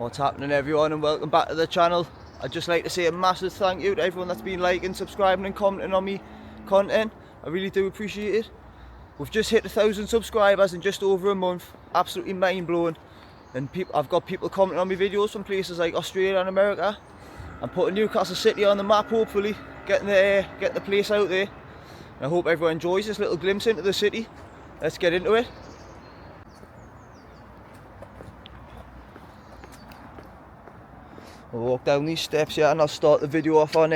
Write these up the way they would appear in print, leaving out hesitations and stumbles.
What's happening, everyone, and welcome back to the channel. I'd just like to say a massive thank you to everyone that's been liking, subscribing and commenting on me content. I really do appreciate it. We've just hit 1,000 subscribers in just over a month. Absolutely mind-blowing. And I've got people commenting on my videos from places like Australia and America. I'm putting Newcastle City on the map, hopefully, getting the place out there. And I hope everyone enjoys this little glimpse into the city. Let's get into it. I'll walk down these steps here and I'll start the video off on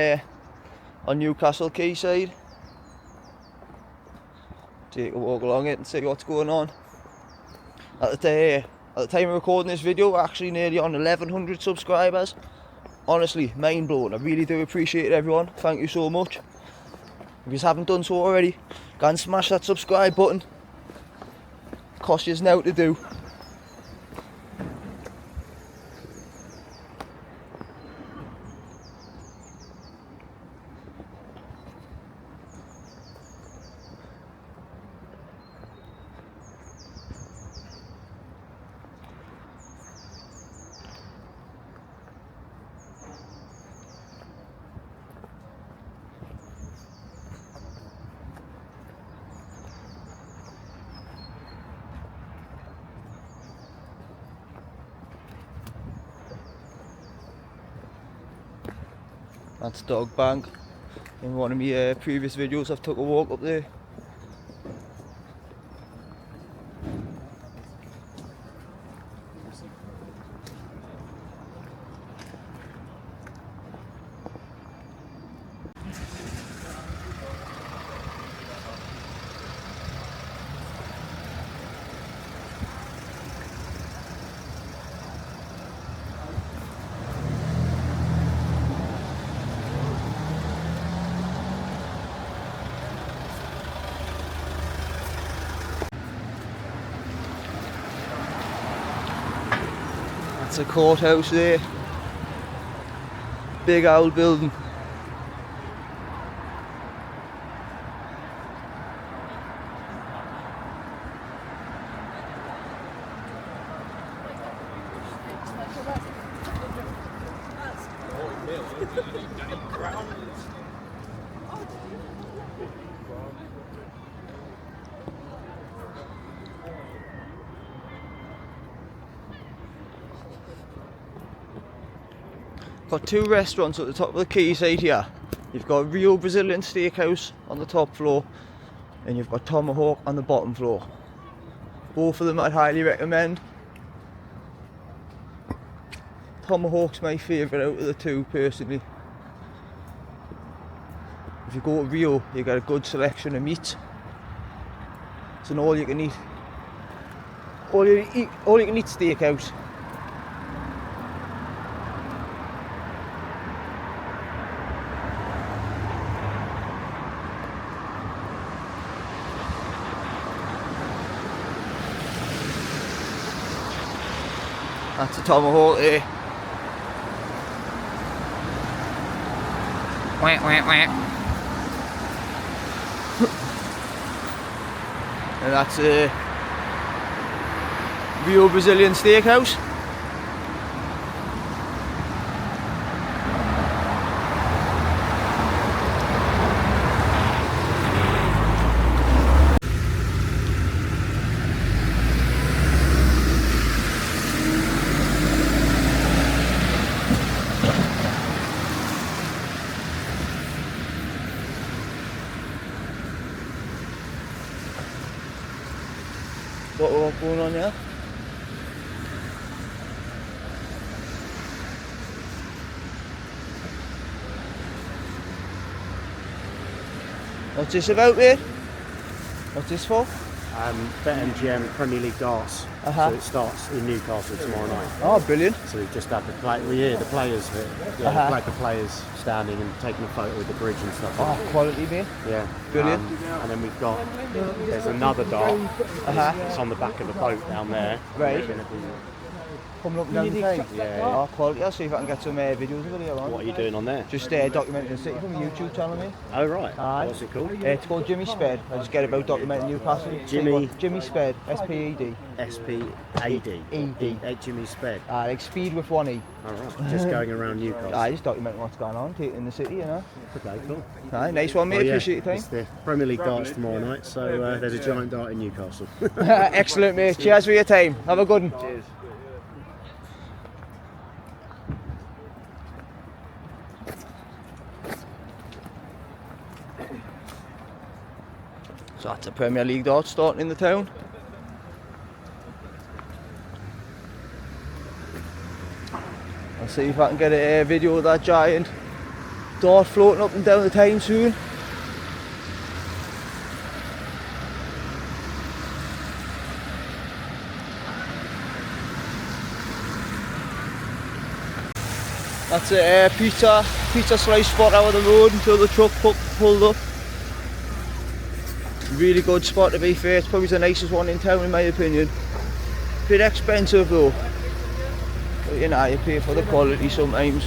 Newcastle Quayside. Take a walk along it and see what's going on. At the time of recording this video, we're actually nearly on 1,100 subscribers. Honestly, mind blowing. I really do appreciate it, everyone. Thank you so much. If you haven't done so already, go and smash that subscribe button. It costs you now to do. That's Dog Bank. In one of my previous videos I've took a walk up there. That's a courthouse there. Big old building. Got two restaurants at the top of the quayside here. You've got Rio Brazilian Steakhouse on the top floor and you've got Tomahawk on the bottom floor. Both of them I'd highly recommend. Tomahawk's my favourite out of the two personally. If you go to Rio, you get a good selection of meat. It's an all you can eat steakhouse. That's a Tomahawk there. Wah, wah, wah. And that's a Rio Brazilian Steakhouse. What's going on here? What's this about, mate? What's this for? BetMGM Premier League darts. So it starts in Newcastle tomorrow night. Oh, brilliant! So we've just had the the players here. Yeah, like the players standing and taking a photo with the bridge and stuff. Oh, quality, mate. Yeah, brilliant. And then there's another dart. It's on the back of the boat down there. Right. coming up and down the Tyne. Yeah. Oh, quality. I'll see if I can get some videos of it here on. What are you doing on there? Just documenting the city from a YouTube channel, mate. Oh right. Aye. What's it called? It's called Jimmy Sped. I just get about documenting Newcastle. Jimmy Sped. S-P-E-D. S-P-A-D. E-D. Jimmy Sped. Like speed with one E. Alright. Just going around Newcastle. Just documenting what's going on in the city, you know. Okay, cool. Aye, nice one, mate. Appreciate your time. It's the Premier League darts tomorrow night, so there's a giant dart in Newcastle. Excellent, mate. Cheers for your time. Have a good one. Cheers. So that's a Premier League dart starting in the town. I'll see if I can get a video of that giant dart floating up and down the Tyne soon. That's a pizza slice spot out of the road until the truck pulled up. Really good spot, to be fair. It's probably the nicest one in town in my opinion. Bit expensive though, but you know, you pay for the quality sometimes.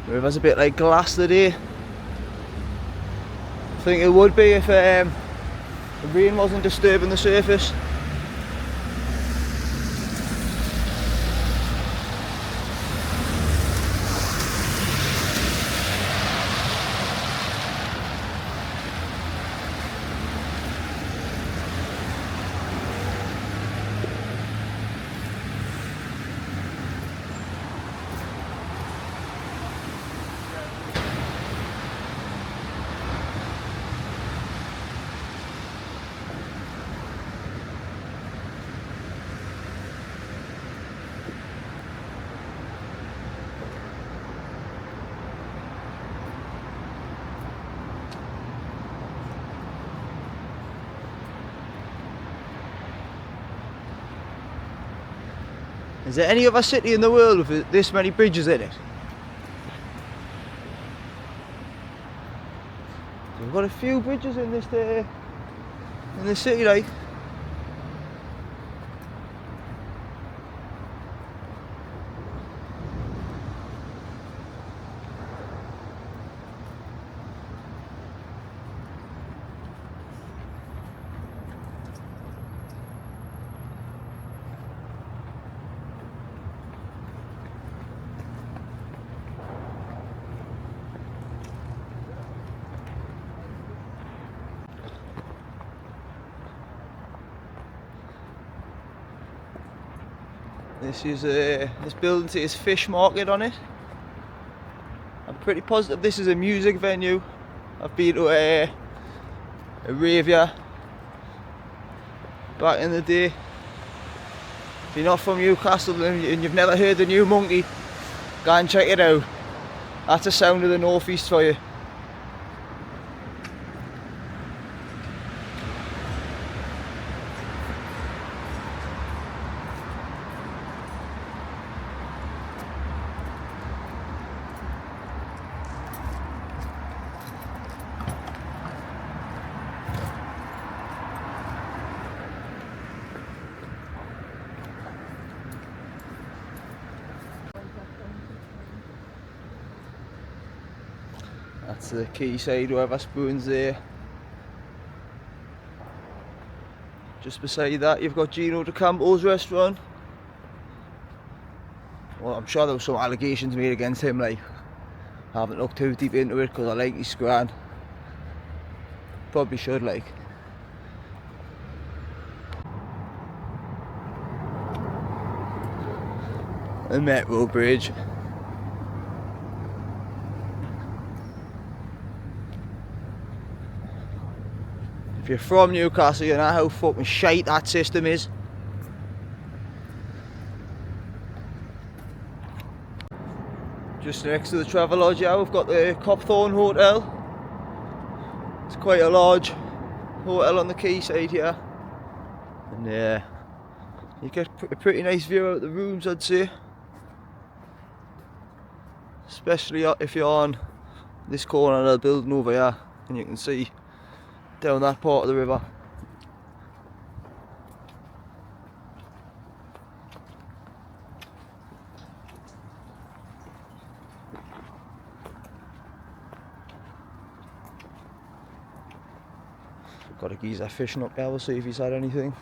River's a bit like glass today. I think it would be if the rain wasn't disturbing the surface. Is there any other city in the world with this many bridges in it? We've got a few bridges in this city, like. This building says fish market on it. I'm pretty positive this is a music venue. I've been to a rave here back in the day. If you're not from Newcastle and you've never heard the New Monkey, go and check it out. That's the sound of the North East for you. That's the quayside where Wetherspoon's there. Just beside that you've got Gino De Campo's restaurant. Well, I'm sure there was some allegations made against him, like. I haven't looked too deep into it because I like his scran. Probably should, like. The Metro Bridge. If you're from Newcastle, you know how fucking shite that system is. Just next to the Travelodge here, we've got the Copthorne Hotel. It's quite a large hotel on the quayside here. And you get a pretty nice view out of the rooms, I'd say. Especially if you're on this corner of the building over here and you can see down that part of the river. Got a geezer fishing up there, we'll see if he's had anything.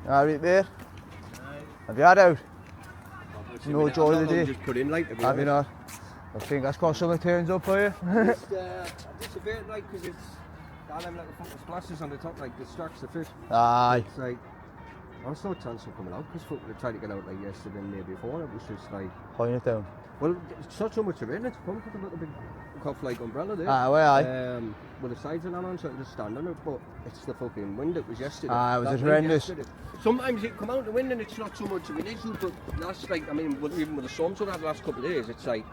Alright mate, have you had out? No joy of the day? Just put in like have you not? I think that's got something turns up for you. Just a bit like, because it's got them like the fucking splashes on the top, like distracts the fish. Aye. It's like, I was no chance of coming out because folk were trying to get out like yesterday and the day before. It was just like, Holding it down. well, it's not so much of rain, it's come with a little big cuff like umbrella there. Aye, well, aye. With the sides of that on, so I can just stand on it, but it's the fucking wind that was yesterday. Aye, it was That wind horrendous. yesterday. Sometimes you come out the wind and it's not so much of an issue, but that's like, I mean, even with the storms we've had the last couple of days, it's like,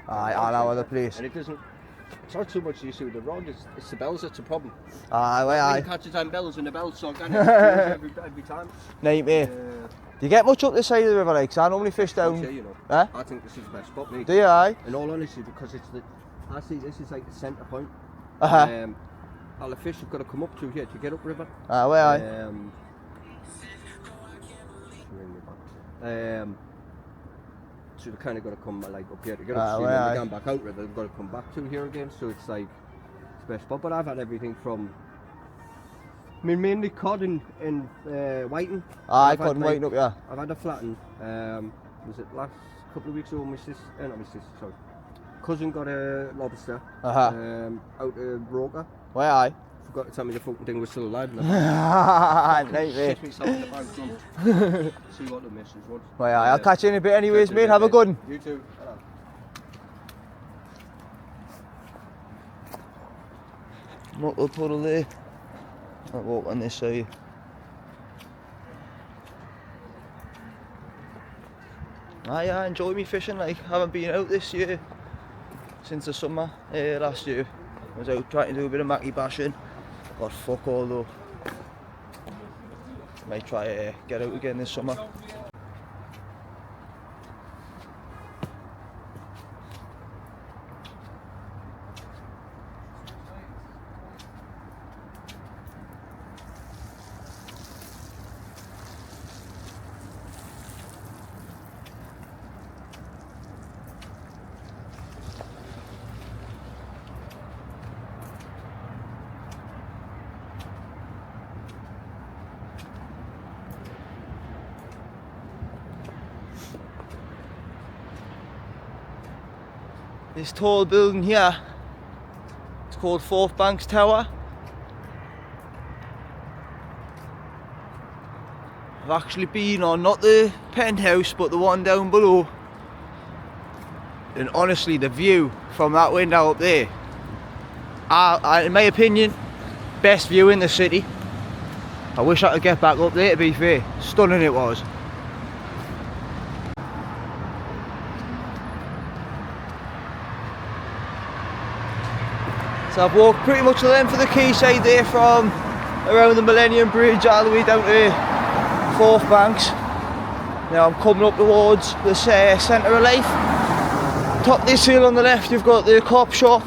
Aye, all over the place. and it doesn't, it's not so much the issue with the rod, it's the bells that's a problem. Aye, well, aye. Wind catches on bells and the bells so organic every time. Nightmare. Do you get much up this side of the river, like? 'Cause I normally fish I'll down. say, you know, Huh? I think this is the best spot, mate. Do you, aye? In all honesty, because it's the, I see this is like the centre point. Uh-huh. All the fish have got to come up through here to get up river. Aye, well, aye. So they kind of got to come like up here to get Ah, up. So well, when aye. they come back out river, they've got to come back through here again. So it's like it's the best spot. But I've had everything from, I mean, mainly cod and whiting. Aye, I've had, cod and whiting up, yeah. I've had a flatten. Was it last couple of weeks ago? My sister, not my sister, sorry. Cousin got a lobster out of Roker. Well, aye. Forgot to tell me the fucking thing was still alive. Nightmare. Shit myself in the bag, son. See what the missus wants. Well, aye, I'll catch you in a bit anyways, mate. Have a good one. You too. Knuckle puddle there. I'll walk on this side. Aye, I enjoy me fishing, like, haven't been out this year since the summer. Last year I was out trying to do a bit of mackie bashing. Got fuck all though. Might try get out again this summer. This tall building here, it's called Fourth Banks Tower. I've actually been on not the penthouse but the one down below, and honestly the view from that window up there, in my opinion, best view in the city. I wish I could get back up there, to be fair. Stunning it was. So I've walked pretty much the length of the quayside there, from around the Millennium Bridge all the way down to Fourth Banks. Now I'm coming up towards the centre of life. Top this hill on the left you've got the cop shop,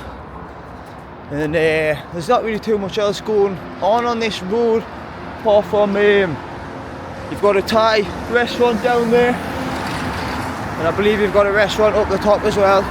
and there's not really too much else going on this road apart from you've got a Thai restaurant down there, and I believe you've got a restaurant up the top as well.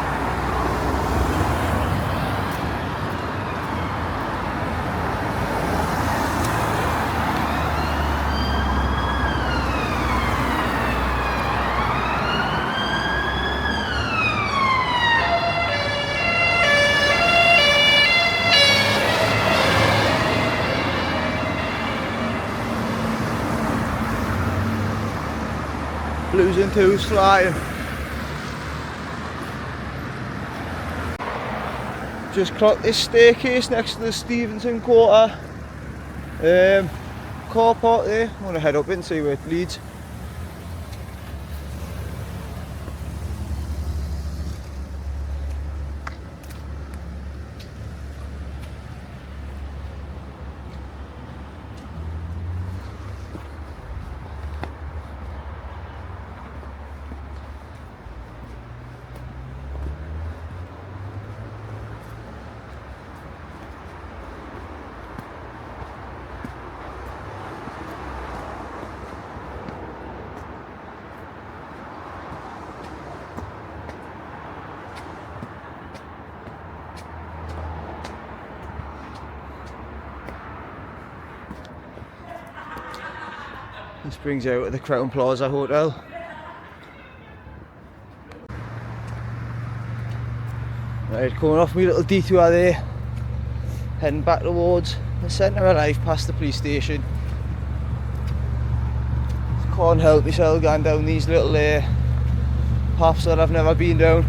Losing two sliding. Just clocked this staircase next to the Stevenson Quarter. car park there. I'm going to head up and see where it leads. This brings you out of the Crown Plaza Hotel. Right, coming off my little detour there, heading back towards the centre of life past the police station. Can't help myself going down these little paths that I've never been down.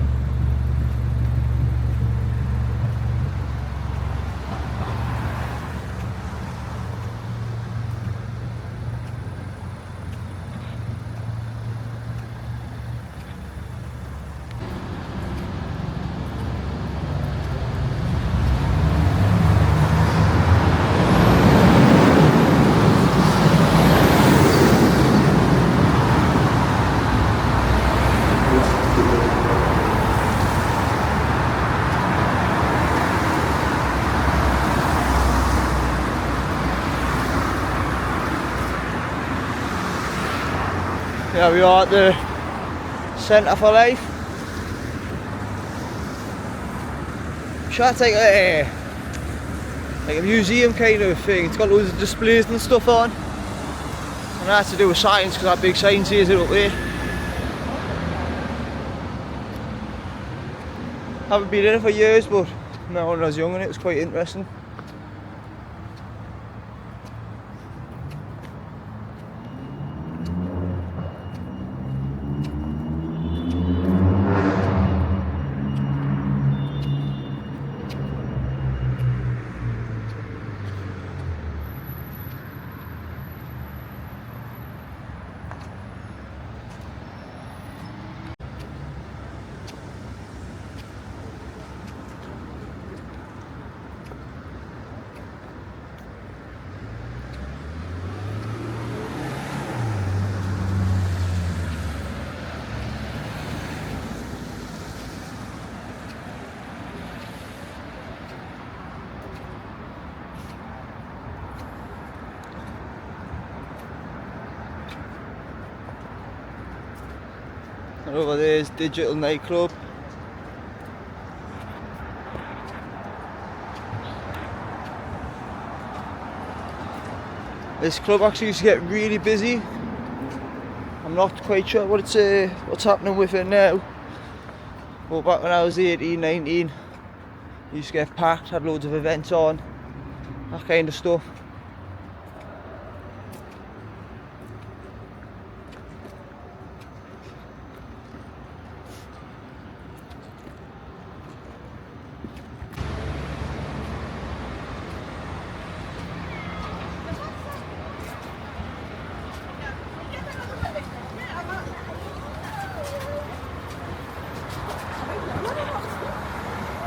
Here we are at the Centre for Life. Should I take like a museum kind of thing? It's got loads of displays and stuff on. And that's to do with science because that big sign says it up there. Haven't been in it for years, but when I was young and it was quite interesting. And over there is Digital Nightclub. This club actually used to get really busy. I'm not quite sure what's happening with it now. But back when I was 18, 19, it used to get packed, had loads of events on, that kind of stuff.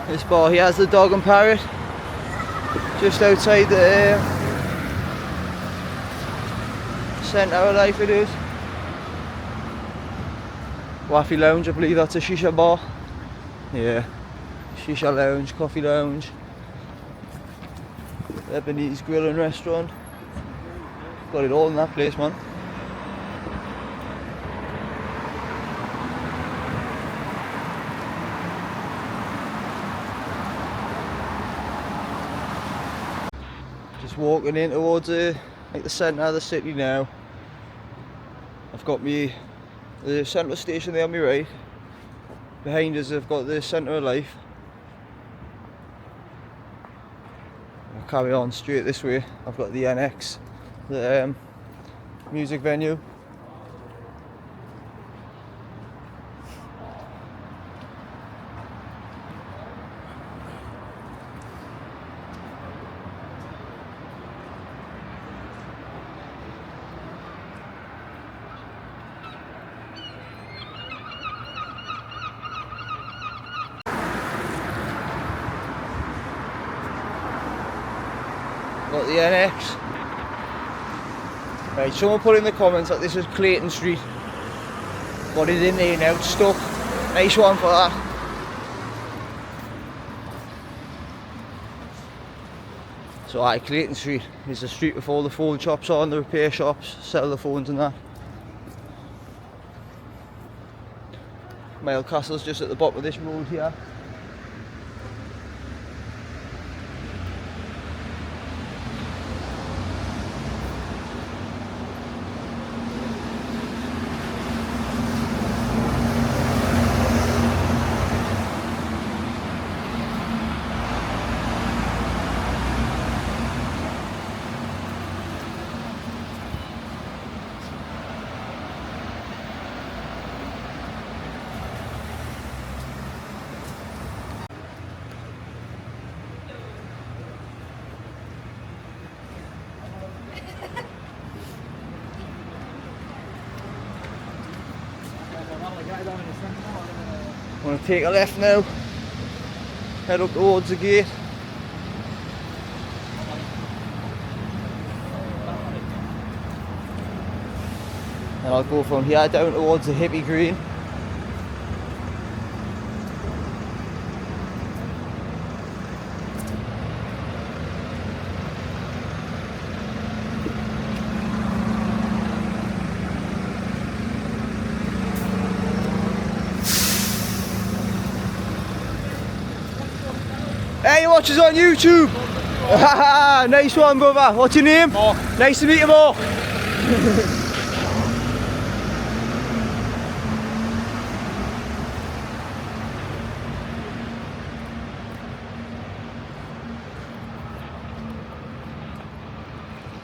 This bar here has the Dog and Parrot, just outside the Centre of Life it is. Waffy Lounge, I believe that's a shisha bar. Yeah, shisha lounge, coffee lounge, Lebanese grill and restaurant. Got it all in that place, man. Just walking in towards like the centre of the city now. I've got the central station there on my right. Behind us I've got the Centre of Life. I'll carry on straight this way. I've got the NX, the music venue. Got the NX. Right, someone put in the comments that this is Clayton Street. Got it in there now, it's stuck. Nice one for that. So Clayton Street is the street with all the phone shops on, the repair shops, sell the phones and that. Newcastle's just at the bottom of this road here. I'm going to take a left now, head up towards the gate. And I'll go from here down towards the hippie green. Hey, you watch us on YouTube? Nice one, brother. What's your name? Mark. Nice to meet you, Mark.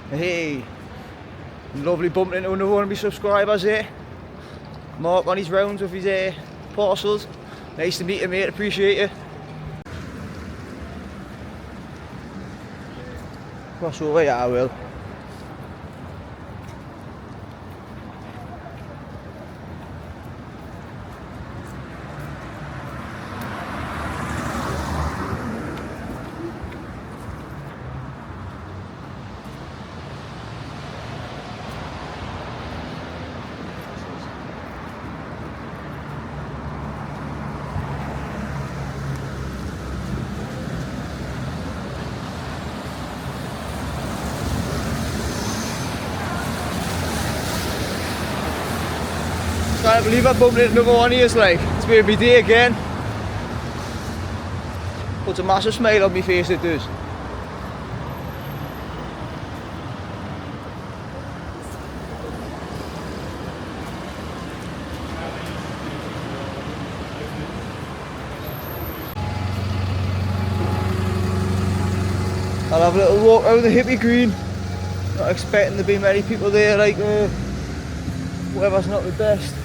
Hey, lovely bumping into another one of my subscribers here. Mark on his rounds with his parcels. Nice to meet you, mate. Appreciate you. Cross over, yeah, I will. I can't believe I bumped into another one of you, like, it's made me day again. Puts a massive smile on my face, it does. I'll have a little walk out of the hippie green. Not expecting to be many people there, like, weather's not the best.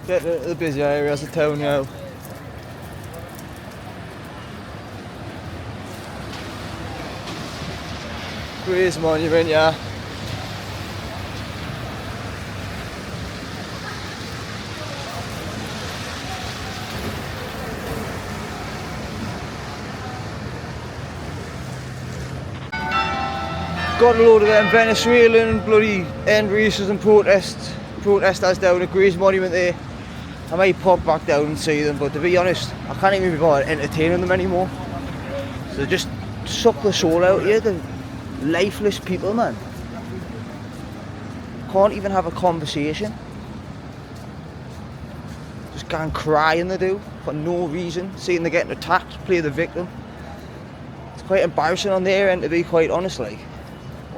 Getting into the busy areas of town now. Grace Monument, yeah. Got a load of them Venezuelan bloody end races and protesters down at Grace Monument there. I might pop back down and see them, but to be honest, I can't even be bothered entertaining them anymore. So just suck the soul out here, the lifeless people, man. Can't even have a conversation. Just go and cry and they do, for no reason. Seeing they're getting attacked, play the victim. quite embarrassing on their end, to be quite honest. Like,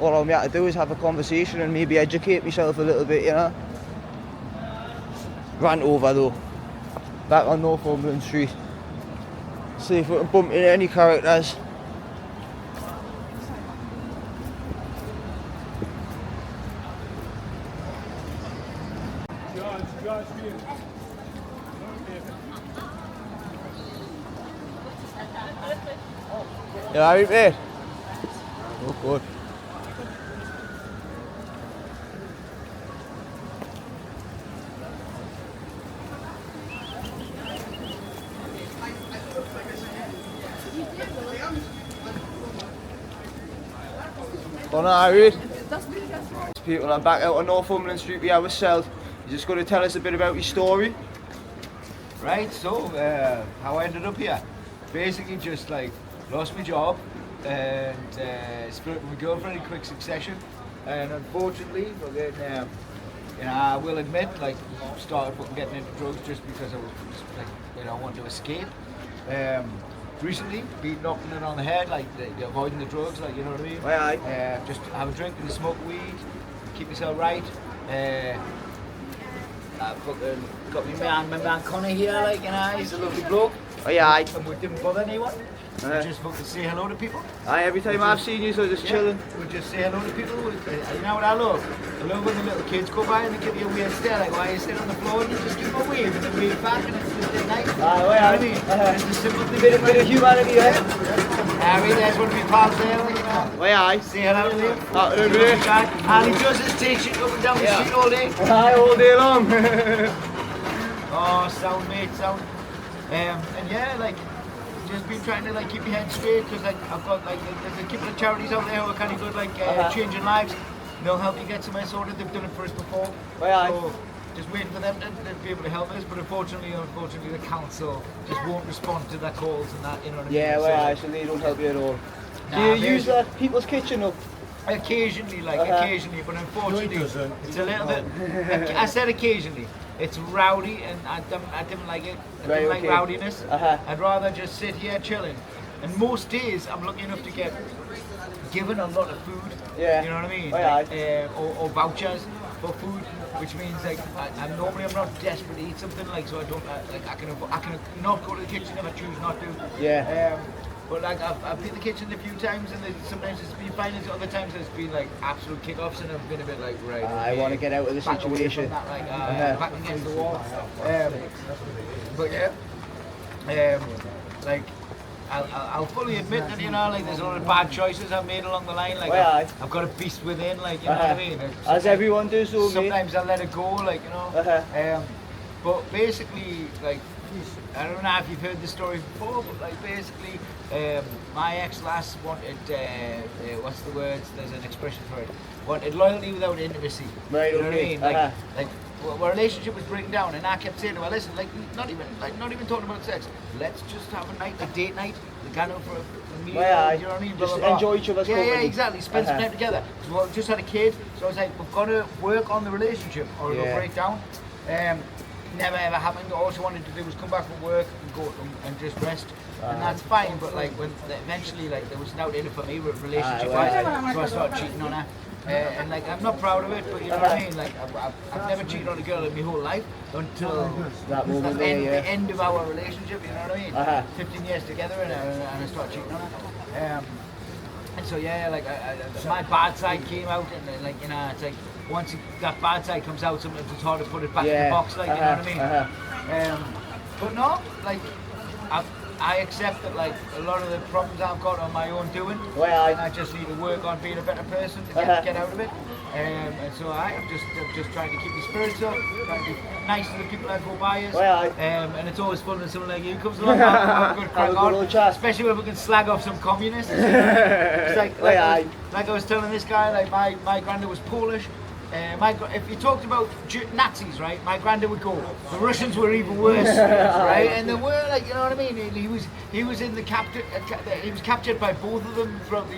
all I'm here to do is have a conversation and maybe educate myself a little bit, you know. Rant over though. Back on Northumberland Street. See if we can bump into any characters. You alright, mate? Oh, good. Don't know, Harriet. People, I'm back out on Northumberland Street here with Selt. You're just going to tell us a bit about your story. Right, so how I ended up here. Basically just like lost my job and split with my girlfriend in quick succession. And unfortunately, I will admit, like, started fucking getting into drugs just because I was like, I wanted to escape. Recently, been knocking it on the head, like avoiding the drugs, like, you know what I mean? Aye. Just have a drink and smoke weed, keep yourself right. I fucking got my man Connor here, like, he's a lovely bloke. Aye. And we didn't bother anyone. We just fucking say hello to people. Aye, every time I've seen you, so just chilling. We just say hello to people. You know what I love? I love when the little kids go by and they give you a weird stare, like, why are you sitting on the floor and you just give them a wave and then wave back and it's just nice. Aye, well, you know what I mean? It's a simple thing. Bit of humanity, eh? Harry, there's one of my pals there, like, you know. Well, aye. Say hello to him. Mate. And he does his take shit up and down the street all day. Aye, all day long. Oh, sound, mate, sound. And yeah, like, just been trying to like keep your head straight because like I've got like there's a couple of charities out there who are kind of good, like changing lives. They'll help you get somewhere sorted. They've done it for us before. So just waiting for them to be able to help us. But unfortunately, the council just won't respond to their calls and that. You know what I mean? Yeah, well, so they don't help you at all. Nah, Do you use that people's kitchen up? Occasionally, occasionally, but unfortunately, it's a little bit. I said occasionally. It's rowdy, and I didn't like it. I didn't like rowdiness. I'd rather just sit here chilling. And most days, I'm lucky enough to get given a lot of food. Yeah. You know what I mean? Like, or vouchers for food, which means like I'm not desperate to eat something, like, so I don't I can not go to the kitchen if I choose not to. Yeah. But like I've been in the kitchen a few times and sometimes it's been fine, and other times it's been like absolute kick-offs and I've been a bit like, right, I want to get out of the situation. That, like, back against the wall. But yeah, like I'll fully admit that, like, there's a lot of bad choices I've made along the line. Like, I've got a beast within, like, you know what I mean? As everyone does, though, mate. Sometimes I let it go, like, you know. But basically, like, I don't know if you've heard this story before, but like basically, my ex-lass wanted, what's the words? There's an expression for it. Wanted loyalty without intimacy. Right. You know what I mean? Like our relationship was breaking down, and I kept saying to her, listen, like not even talking about sex. Let's just have a night, a date night. We can go for a meal. You know what I mean? Just enjoy each other's company. Yeah, exactly. Spend some time together. So we just had a kid, so I was like, we've got to work on the relationship, or it'll break down. Never ever happened. All she wanted to do was come back from work and go and just rest, and that's fine. But like when eventually, like, there was no in it for me relationship-wise, so I started cheating on her. And like I'm not proud of it, but you know what I mean. Like I've never cheated on a girl in my whole life until the end of our relationship. You know what I mean? 15 years together, and I started cheating on her. And so yeah, like my bad side came out, and like, you know, it's like once that bad side comes out, sometimes it's hard to put it back in the box, like, you know what I mean? But no, like I accept that, like, a lot of the problems I've got are my own doing, and I just need to work on being a better person to get out of it. And so I'm just trying to keep the spirits up, trying to be nice to the people that go by us. And it's always fun when someone like you comes along. Have a good crack on, especially when we can slag off some communists. It's like I was telling this guy, like my granddad was Polish. If you talked about Nazis, right, my granddad would go, the Russians were even worse, right? And they were, like, you know what I mean? He was in the he was captured by both of them throughout the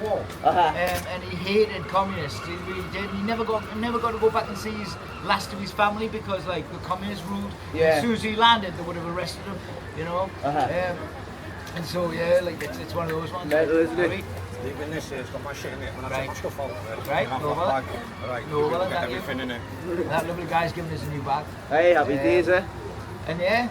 war, and he hated communists. He really did. He never got to go back and see his last of his family because, like, the communists ruled. As soon as he landed, they would have arrested him, you know. And so yeah, like it's one of those ones. Mental, isn't it? Right? Even this here, it's got my shit in it when I Right. take my stuff out. Right, I've no got bother. a bag. Right, No we've bother, got thank you. everything in it. That lovely guy's giving us a new bag. Hey, happy days, eh? And yeah,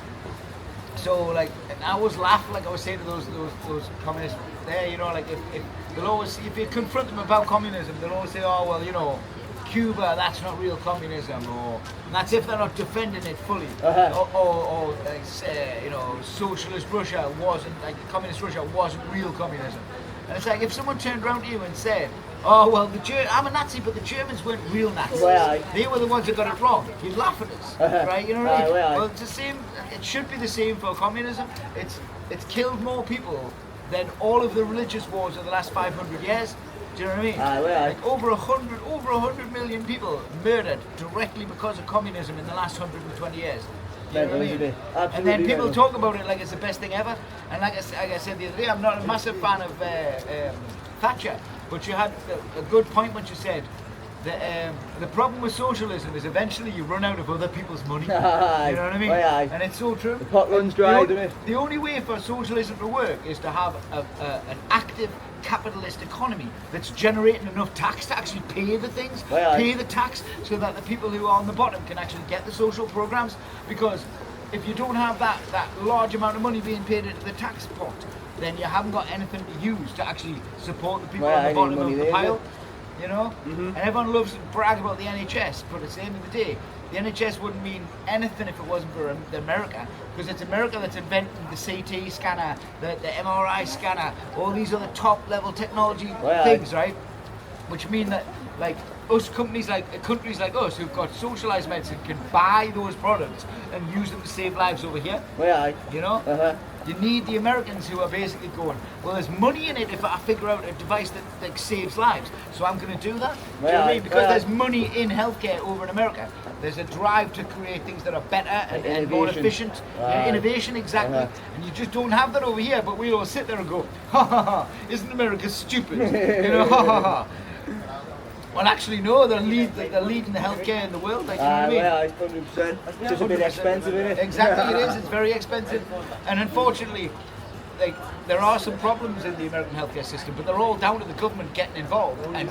so like, and I always laugh, like I was saying to those communists there, you know, like if they'll always, if you confront them about communism, they'll always say, oh well, you know, Cuba, that's not real communism, or and that's if they're not defending it fully, or like, you know, socialist Russia wasn't, like communist Russia wasn't real communism. And it's like if someone turned around to you and said, oh well, I'm a Nazi, but the Germans weren't real Nazis. Well, they were the ones that got it wrong. You'd laugh at us, right? You know what I mean? Well, It's the same. It should be the same for communism. It's killed more people than all of the religious wars of the last 500 years. Do you know what I mean? Like over 100 million people murdered directly because of communism in the last 120 years. Do you know what I mean? And then people talk about it like it's the best thing ever. And like I said the other day, I'm not a massive fan of Thatcher, but you had a good point when you said that the problem with socialism is eventually you run out of other people's money. You know what I mean? And it's so true. The pot runs dry, doesn't it? The only way for socialism to work is to have an active capitalist economy that's generating enough tax to actually pay the things, pay the tax, so that the people who are on the bottom can actually get the social programs. Because if you don't have that large amount of money being paid into the tax pot, then you haven't got anything to use to actually support the people on the bottom of the pile. You know? And everyone loves to brag about the NHS, but at the end of the day, the NHS wouldn't mean anything if it wasn't for America, because it's America that's invented the CT scanner, the MRI scanner, all these other top level technology things, right? Which mean that like us countries like us who've got socialised medicine can buy those products and use them to save lives over here. You know? You need the Americans who are basically going, well, there's money in it if I figure out a device that saves lives, so I'm going to do that. Do you know what I mean? Because there's money in healthcare over in America. There's a drive to create things that are better and more efficient. Innovation, exactly. And you just don't have that over here, but we all sit there and go, ha ha ha, isn't America stupid? You know, ha ha ha. Well, actually, no, they're leading the healthcare in the world. Like, you know what I mean? 100%. Just a bit expensive, isn't it? Exactly, it is. It's very expensive, and unfortunately, like there are some problems in the American healthcare system, but they're all down to the government getting involved and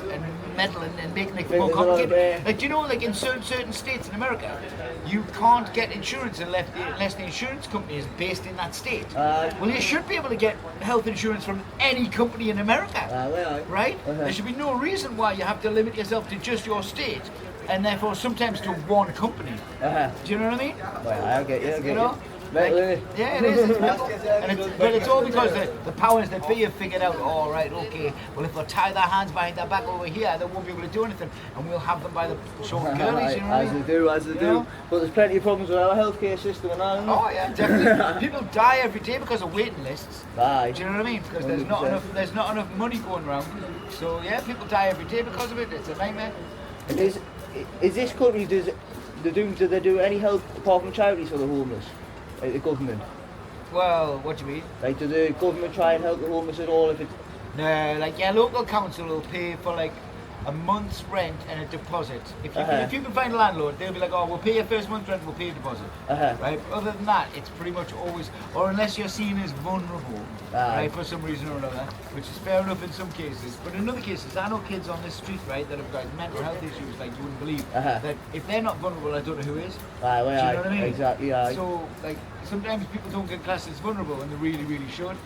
meddling and making it more complicated. Like, do you know, like in certain states in America, you can't get insurance unless the insurance company is based in that state. Well, you should be able to get health insurance from any company in America, right? There should be no reason why you have to limit yourself to just your state, and therefore sometimes to one company. Do you know what I mean? Well, I get you. You know? Like, yeah, it is. It's mental. But it's all because the powers that be have figured out, all right, okay, well, if they tie their hands behind their back over here, they won't be able to do anything, and we'll have them by the short girlies, you know what I mean? As they do. But there's plenty of problems with our healthcare system and all, isn't there? Oh, yeah, definitely. People die every day because of waiting lists. Do you know what I mean? Because there's not enough money going around. So, yeah, people die every day because of it. It's a nightmare. Is this country, do they do any help apart from charities for the homeless? Like the government? Well, what do you mean? Like, do the government try and help the homeless at all if it's... No, like, yeah, local council will pay for, like, a month's rent and a deposit. If you can find a landlord, they'll be like, oh, we'll pay your first month's rent, we'll pay a deposit. Right? But other than that, it's pretty much always, or unless you're seen as vulnerable, right, for some reason or another, which is fair enough in some cases. But in other cases, I know kids on this street, right, that have got mental health issues, like you wouldn't believe, that if they're not vulnerable, I don't know who is. Do you know what I mean? Exactly, So, like, sometimes people don't get classed as vulnerable, and they really, really should.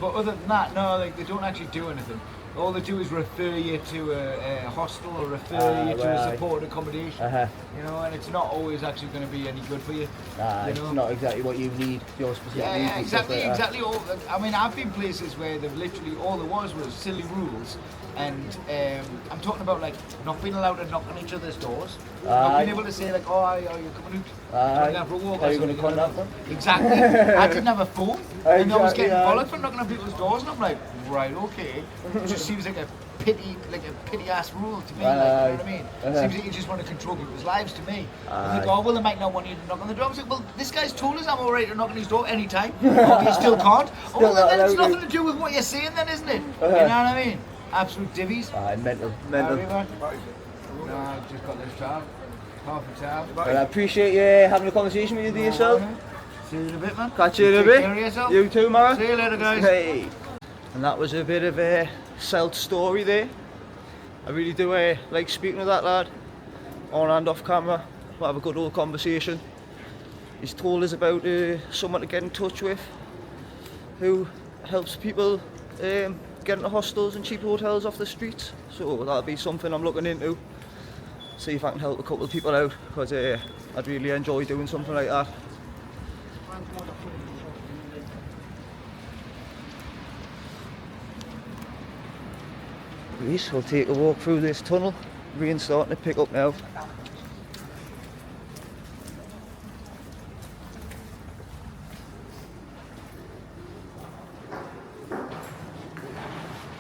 But other than that, no, like, they don't actually do anything. All they do is refer you to a hostel or refer you to a supported accommodation. You know, and it's not always actually going to be any good for you. It's not exactly what you need, your specific needs. Yeah, exactly. I mean, I've been places where they've literally, all there was silly rules. And I'm talking about, like, not being allowed to knock on each other's doors. Not being able to say, like, oh, are you coming out? For a walk? How are you going to contact them? Exactly. I didn't have a phone. And I was getting bollocks for knocking on people's doors. And I'm like, right, okay. It just seems like a pity ass rule to me. Like, you know what I mean? It seems like you just want to control people's lives to me. I think, oh, well, they might not want you to knock on the door. I was like, well, this guy's told us I'm all right to knock on his door anytime. Oh, you still can't? Oh, well, then it's nothing to do with what you're saying then, isn't it? You know what I mean? Absolute divvies. Mental. No, I've just got this tab. Half a tab. Well, I appreciate you having a conversation with you, Selt. See you in a bit, man. Catch you in a Take bit. care of yourself. You too, Mara. See you later, guys. Hey. And that was a bit of a Selt story there. I really do like speaking to that lad, on and off camera. We'll have a good old conversation. He's told us about someone to get in touch with who helps people get into hostels and cheap hotels off the streets. So that'll be something I'm looking into. See if I can help a couple of people out, because I'd really enjoy doing something like that. We'll take a walk through this tunnel. Rain's starting to pick up now.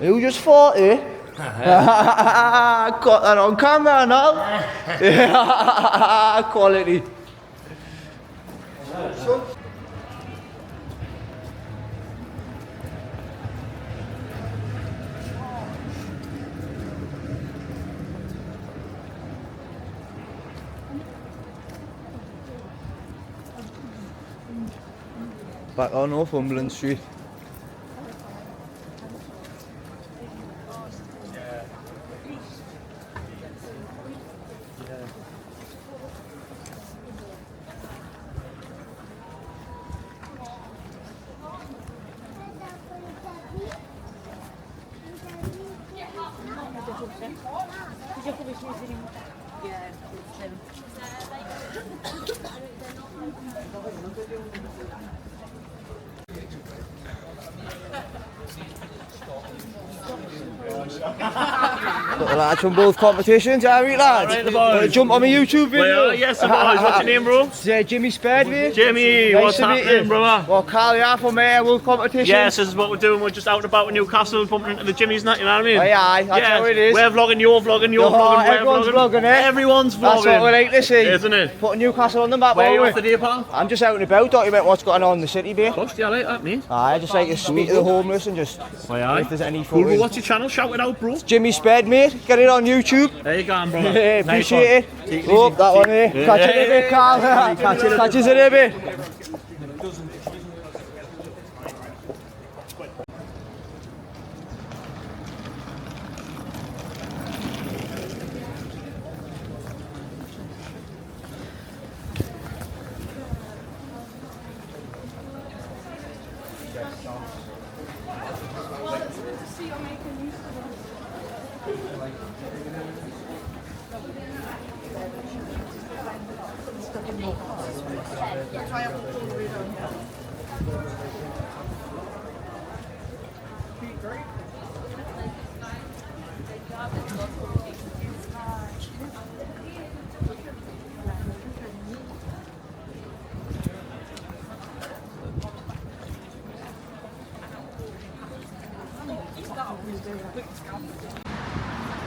You just fought, eh? Got that on camera now. Quality. Back on Northumberland Street. Got the lads from both competitions, alright lads? Alright, the boys. Wanna jump on my YouTube video? Well, yes, the boys. What's your name, bro? Jimmy Spade, mate. Jimmy, Nice what's to meet happening, you. brother? Well, Carl, yeah, from World Competition. Yes, this is what we're doing. We're just out and about in Newcastle, bumping into the Jimmys, and that, you know what I mean? Aye, that's how it is. We're vlogging, you're vlogging, you're Oh, vlogging, we're everyone's vlogging, eh? Everyone's vlogging. That's what we like to see. Isn't it? Putting Newcastle on the map, Where are you aren't off we? today, pal? I'm just out and about, document what's going on in the city, mate. Gosh, yeah, I like that, mate. I just like to speak to the homeless and just Aye. if there's any Cool, photos. what's your channel? Shout it out, bro. Jimmy Spade, mate. Get it on YouTube. There you go, brother. Hey, Nice appreciate one. it. Take it Oh, easy. that one, eh? Catch you in a bit, Carl. Catch you in a bit.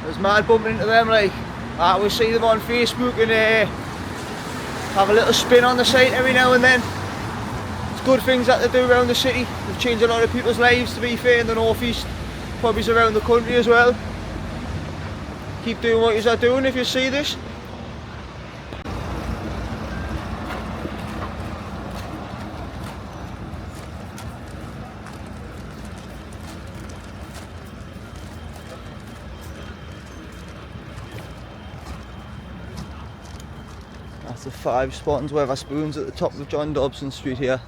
It was mad bumping into them, like. I always see them on Facebook and have a little spin on the site every now and then. It's good things that they do around the city. They've changed a lot of people's lives, to be fair, in the North East. Probably around the country as well. Keep doing what you're doing if you see this. That's the 5 Spartans Weatherspoons at the top of John Dobson Street here.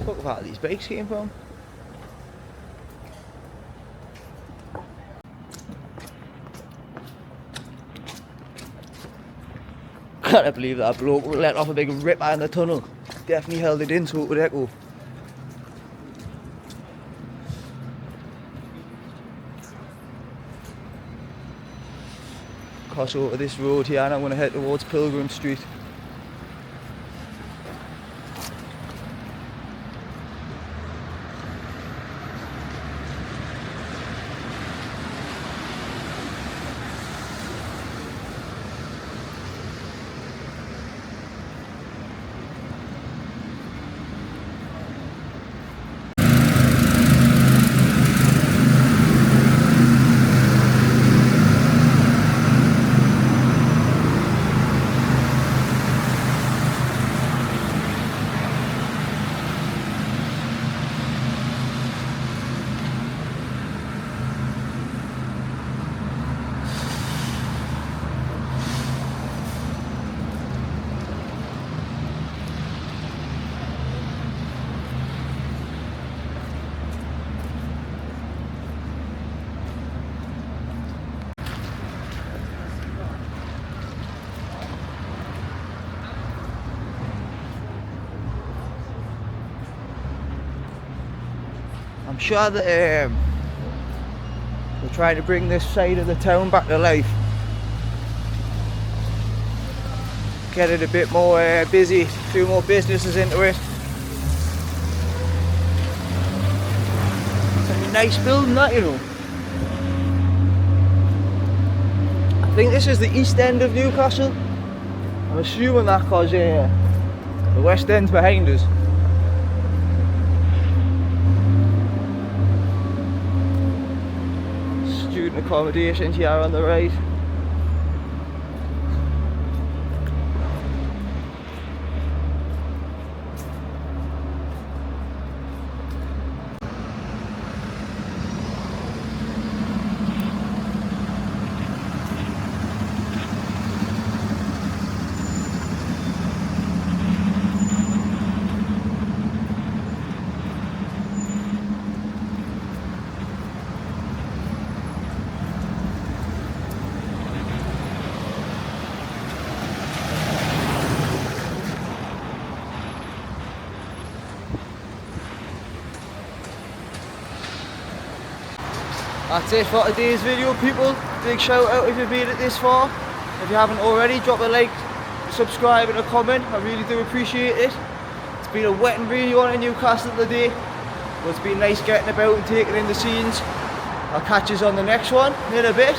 Look where these bikes came from. Can't believe that bloke let off a big rip out in the tunnel. Definitely held it in so it would echo. Cross over this road here and I'm going to head towards Pilgrim Street. sure that we're trying to bring this side of the town back to life. Get it a bit more busy, a few more businesses into it. It's a nice building, that, you know. I think this is the east end of Newcastle. I'm assuming that because the west end's behind us. Student accommodations here on the right. That's it for today's video, people. Big shout out if you've made it this far. If you haven't already, drop a like, subscribe and a comment. I really do appreciate it. It's been a wet and rainy one in Newcastle today, but it's been nice getting about and taking in the scenes. I'll catch you on the next one in a bit.